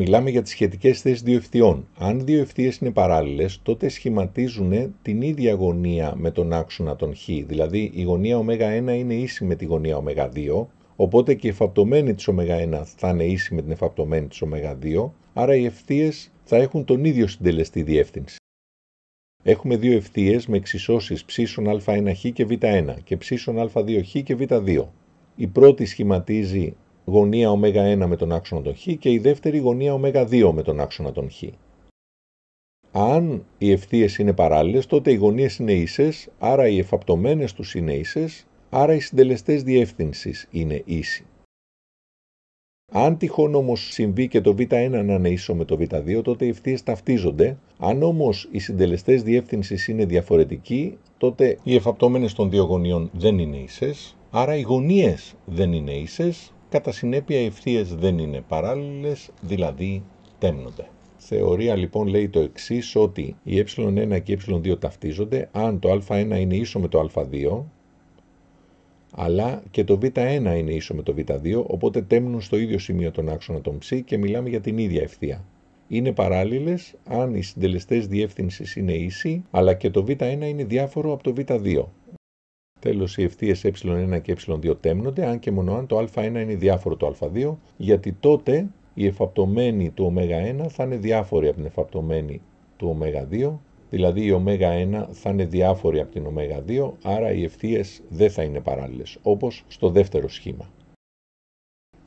Μιλάμε για τις σχετικές θέσεις δύο ευθειών. Αν δύο ευθείες είναι παράλληλες, τότε σχηματίζουν την ίδια γωνία με τον άξονα των χ. Δηλαδή η γωνία ω1 είναι ίση με τη γωνία ω2, οπότε και η εφαπτωμένη της ω1 θα είναι ίση με την εφαπτωμένη της ω2, άρα οι ευθείες θα έχουν τον ίδιο συντελεστή διεύθυνση. Έχουμε δύο ευθείες με εξισώσεις ψ α1χ και β1 και ψ α2χ και β2. Η πρώτη σχηματίζει γωνία ω1 με τον άξονα των χ και η δεύτερη γωνία ω2 με τον άξονα των χ. Αν οι ευθείες είναι παράλληλες, τότε οι γωνίες είναι ίσες, άρα οι εφαπτωμένες τους είναι ίσες, άρα οι συντελεστές διεύθυνσης είναι ίσοι. Αν τυχόν όμως συμβεί και το β1 να είναι ίσο με το β2, τότε οι ευθείες ταυτίζονται. Αν όμως οι συντελεστές διεύθυνσης είναι διαφορετικοί, τότε οι εφαπτωμένες των δύο γωνιών δεν είναι ίσες, άρα οι γωνίες δεν είναι ίσες, κατά συνέπεια οι ευθείες δεν είναι παράλληλες, δηλαδή τέμνονται. Θεωρία λοιπόν λέει το εξής, ότι η ε1 και η ε2 ταυτίζονται αν το α1 είναι ίσο με το α2, αλλά και το β1 είναι ίσο με το β2, οπότε τέμνουν στο ίδιο σημείο τον άξονα των ψ και μιλάμε για την ίδια ευθεία. Είναι παράλληλες αν οι συντελεστές διεύθυνσης είναι ίσοι, αλλά και το β1 είναι διάφορο από το β2. Τέλος, οι ευθείες ε1 και ε2 τέμνονται, αν και μόνο αν το α1 είναι διάφορο το α2, γιατί τότε η εφαπτωμένη του ω1 θα είναι διάφορη από την εφαπτωμένη του ω2, δηλαδή η ω1 θα είναι διάφορη από την ω2, άρα οι ευθείες δεν θα είναι παράλληλες, όπως στο δεύτερο σχήμα.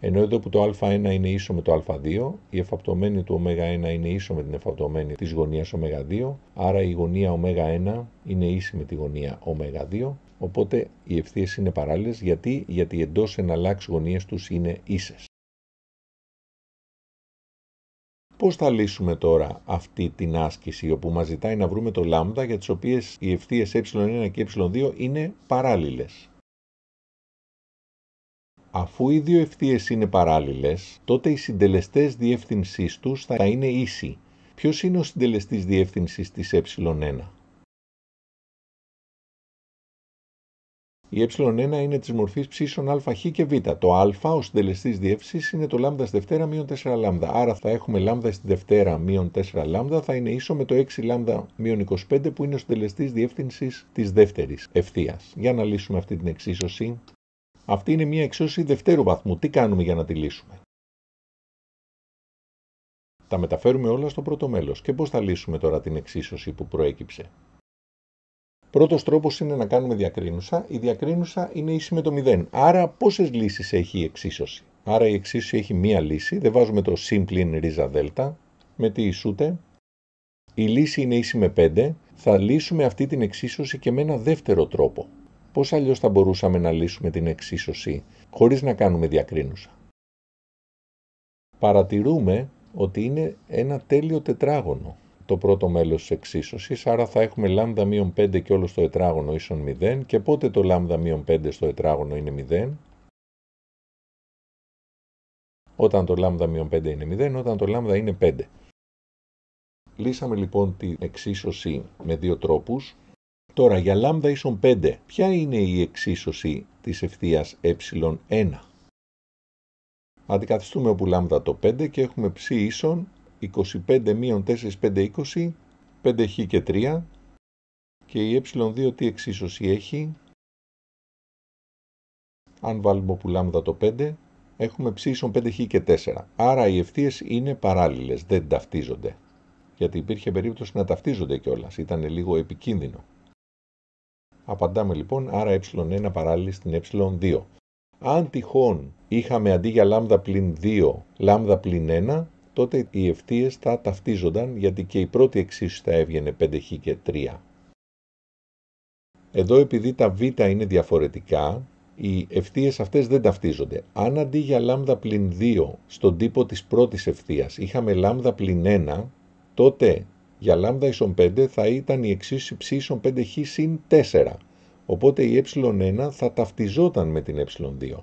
Ενώ εδώ που το α1 είναι ίσο με το α2, η εφαπτωμένη του ω1 είναι ίσο με την εφαπτωμένη της γωνίας ω2, άρα η γωνία ω1 είναι ίση με τη γωνία ω2, οπότε οι ευθείες είναι παράλληλες. Γιατί εντός εναλλάξ γωνίες τους είναι ίσες. Πώς θα λύσουμε τώρα αυτή την άσκηση όπου μας ζητάει να βρούμε το λάμδα για τις οποίες οι ευθείες ε1 και ε2 είναι παράλληλες? Αφού οι δύο ευθείες είναι παράλληλες, τότε οι συντελεστές διεύθυνσής τους θα είναι ίσοι. Ποιος είναι ο συντελεστής διεύθυνσης της ε1? Η ε1 είναι της μορφής ψ αλφα χ και β. Το α, ο συντελεστής διεύθυνσης, είναι το λάμδα στη δευτέρα μείον 4 λάμδα. Άρα θα έχουμε λάμδα στη δευτέρα μείον 4 λάμδα, θα είναι ίσο με το 6 λάμδα μείον 25 που είναι ο συντελεστής διεύθυνσης της δεύτερης ευθείας. Για να λύσουμε αυτή την εξίσωση. Αυτή είναι μια εξίσωση δευτέρου βαθμού. Τι κάνουμε για να τη λύσουμε? Τα μεταφέρουμε όλα στο πρώτο μέλος. Και πώς θα λύσουμε τώρα την εξίσωση που προέκυψε? Πρώτος τρόπος είναι να κάνουμε διακρίνουσα. Η διακρίνουσα είναι ίση με το 0. Άρα πόσες λύσεις έχει η εξίσωση? Άρα η εξίσωση έχει μία λύση. Δεν βάζουμε το συν πλην ρίζα δέλτα. Με τι ισούται? Η λύση είναι ίση με 5. Θα λύσουμε αυτή την εξίσωση και με ένα δεύτερο τρόπο. Πώς αλλιώς θα μπορούσαμε να λύσουμε την εξίσωση χωρίς να κάνουμε διακρίνουσα? Παρατηρούμε ότι είναι ένα τέλειο τετράγωνο το πρώτο μέλος της εξίσωσης, άρα θα έχουμε λάμδα μείον 5 και όλο στο τετράγωνο ίσον 0. Και πότε το λάμδα μείον 5 στο τετράγωνο είναι 0? Όταν το λάμδα μείον 5 είναι 0, όταν το λάμδα είναι 5. Λύσαμε λοιπόν την εξίσωση με δύο τρόπους. Τώρα για λάμδα ίσον 5, ποια είναι η εξίσωση της ευθείας ε1? Αντικαθιστούμε όπου λάμδα το 5 και έχουμε ψ ίσον 25 μείον 4, 5, 20, 5χ και 3. Και η ε2 τι εξίσωση έχει? Αν βάλουμε όπου λάμδα το 5, έχουμε ψ ίσον 5χ και 4. Άρα οι ευθείες είναι παράλληλες, δεν ταυτίζονται. Γιατί υπήρχε περίπτωση να ταυτίζονται κιόλας, ήταν λίγο επικίνδυνο. Απαντάμε λοιπόν, άρα ε1 παράλληλη στην ε2. Αν τυχόν είχαμε αντί για λάμδα πλην 2, λάμδα πλην 1, τότε οι ευθείες θα ταυτίζονταν, γιατί και η πρώτη εξίσωση θα έβγαινε 5χ και 3. Εδώ επειδή τα β είναι διαφορετικά, οι ευθείες αυτές δεν ταυτίζονται. Αν αντί για λάμδα πλην 2 στον τύπο της πρώτης ευθείας είχαμε λάμδα πλην 1, τότε για λάμδα ίσον 5 θα ήταν η εξίσωση ψ ίσον 5χ συν 4. Οπότε η ε1 θα ταυτιζόταν με την ε2.